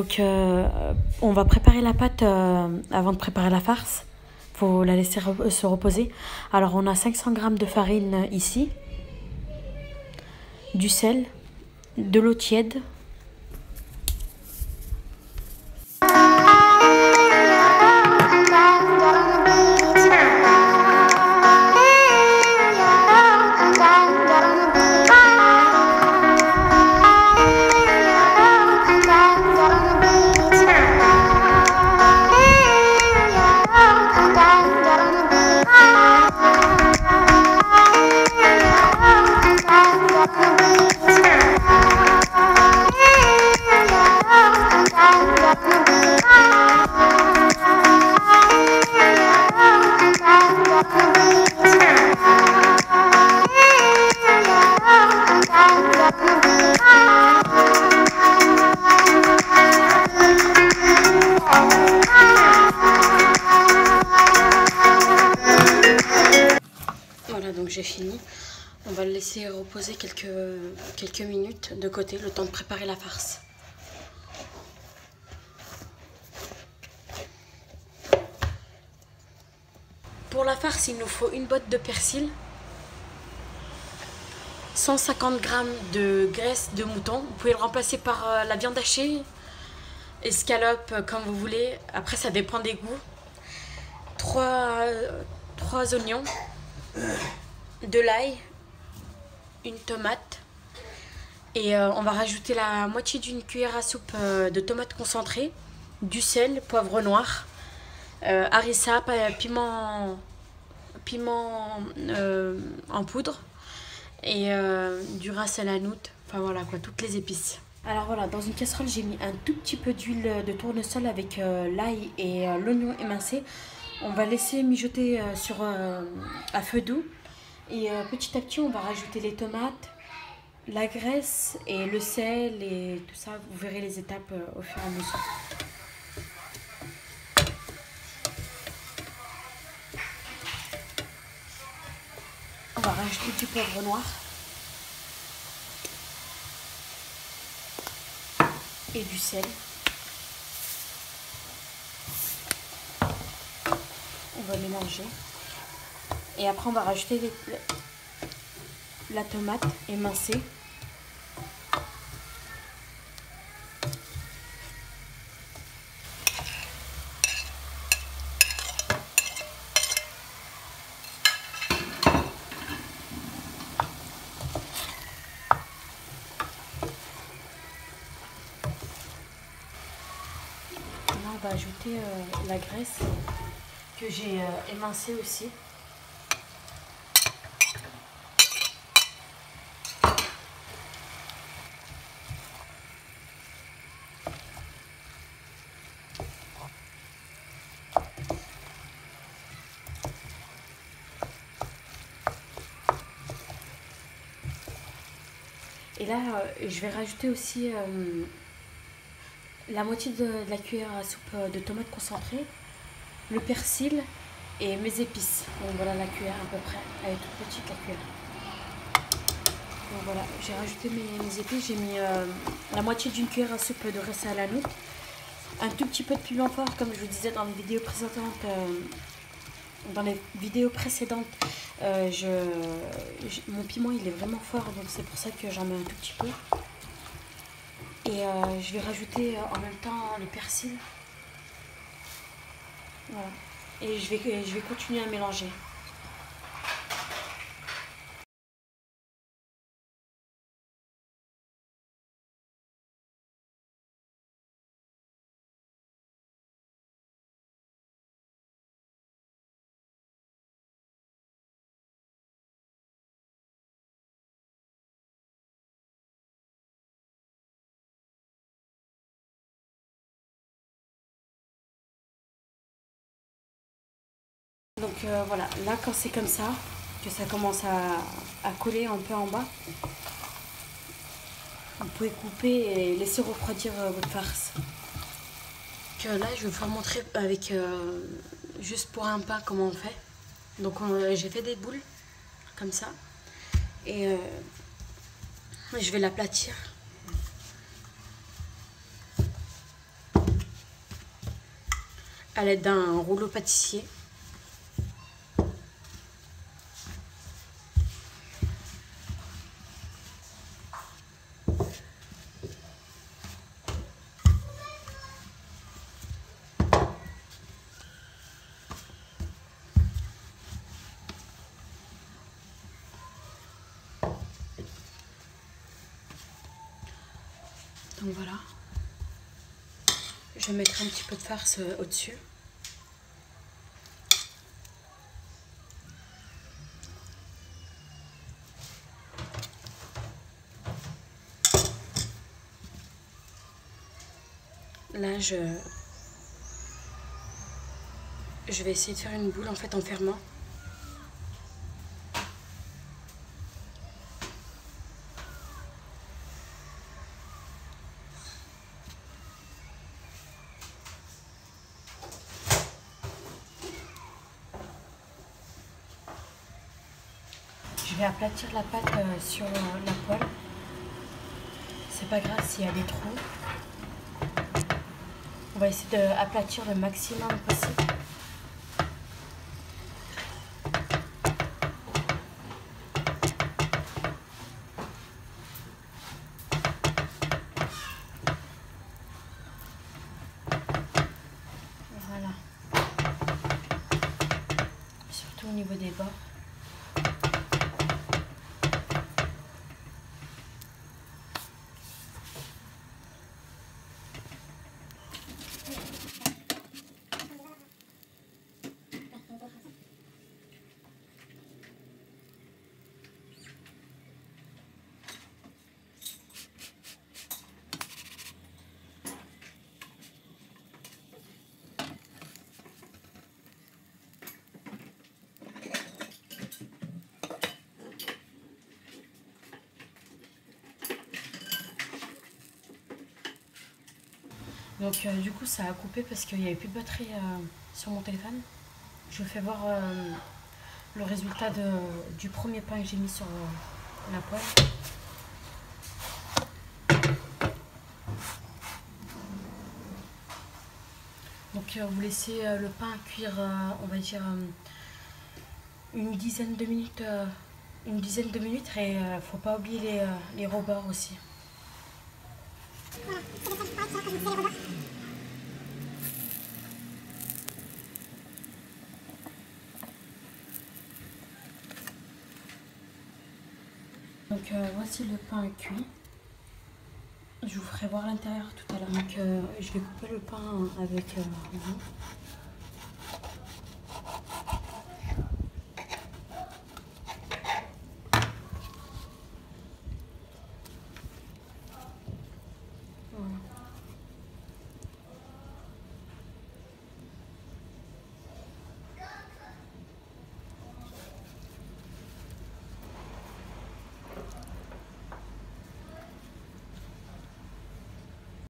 Donc on va préparer la pâte avant de préparer la farce. Faut la laisser se reposer. Alors on a 500 g de farine ici, du sel, de l'eau tiède, donc j'ai fini. On va le laisser reposer quelques minutes de côté, le temps de préparer la farce. Pour la farce, il nous faut une botte de persil, 150 g de graisse de mouton. Vous pouvez le remplacer par la viande hachée, escalope, comme vous voulez. Après, ça dépend des goûts. 3 oignons, de l'ail, une tomate et on va rajouter la moitié d'une cuillère à soupe de tomates concentrées, du sel, poivre noir, harissa, piment en poudre et du ras al hanout, enfin voilà quoi, toutes les épices. Alors voilà, dans une casserole j'ai mis un tout petit peu d'huile de tournesol avec l'ail et l'oignon émincé. On va laisser mijoter à feu doux. Et petit à petit, on va rajouter les tomates, la graisse et le sel et tout ça. Vous verrez les étapes au fur et à mesure. On va rajouter du poivre noir et du sel. On va mélanger. Et après, on va rajouter la tomate émincée. Là, on va ajouter la graisse que j'ai émincée aussi. Et là, je vais rajouter aussi la moitié de la cuillère à soupe de tomates concentrées, le persil et mes épices. Donc voilà la cuillère à peu près, elle est toute petite la cuillère. Donc voilà, j'ai rajouté mes épices, j'ai mis la moitié d'une cuillère à soupe de ras al hanout, un tout petit peu de piment fort comme je vous disais dans les vidéos précédentes. Mon piment il est vraiment fort, donc c'est pour ça que j'en mets un tout petit peu. Et je vais rajouter en même temps le persil. Voilà. Et je vais continuer à mélanger. Donc voilà, là quand c'est comme ça, que ça commence à coller un peu en bas, vous pouvez couper et laisser refroidir votre farce. Donc là je vais vous faire montrer avec juste pour un pain comment on fait. Donc j'ai fait des boules comme ça et je vais l'aplatir. à l'aide d'un rouleau pâtissier. Donc voilà, je vais mettre un petit peu de farce au-dessus. Là, je vais essayer de faire une boule en fait en fermant. Je vais aplatir la pâte sur la poêle. C'est pas grave s'il y a des trous. On va essayer d'aplatir le maximum possible. Voilà. Surtout au niveau des bords. Donc du coup ça a coupé parce qu'il n'y avait plus de batterie sur mon téléphone. Je vous fais voir le résultat du premier pain que j'ai mis sur la poêle. Donc vous laissez le pain cuire, on va dire, une dizaine de minutes et faut pas oublier les rebords aussi. Donc voici le pain cuit. Je vous ferai voir l'intérieur tout à l'heure. Donc je vais couper le pain avec vous.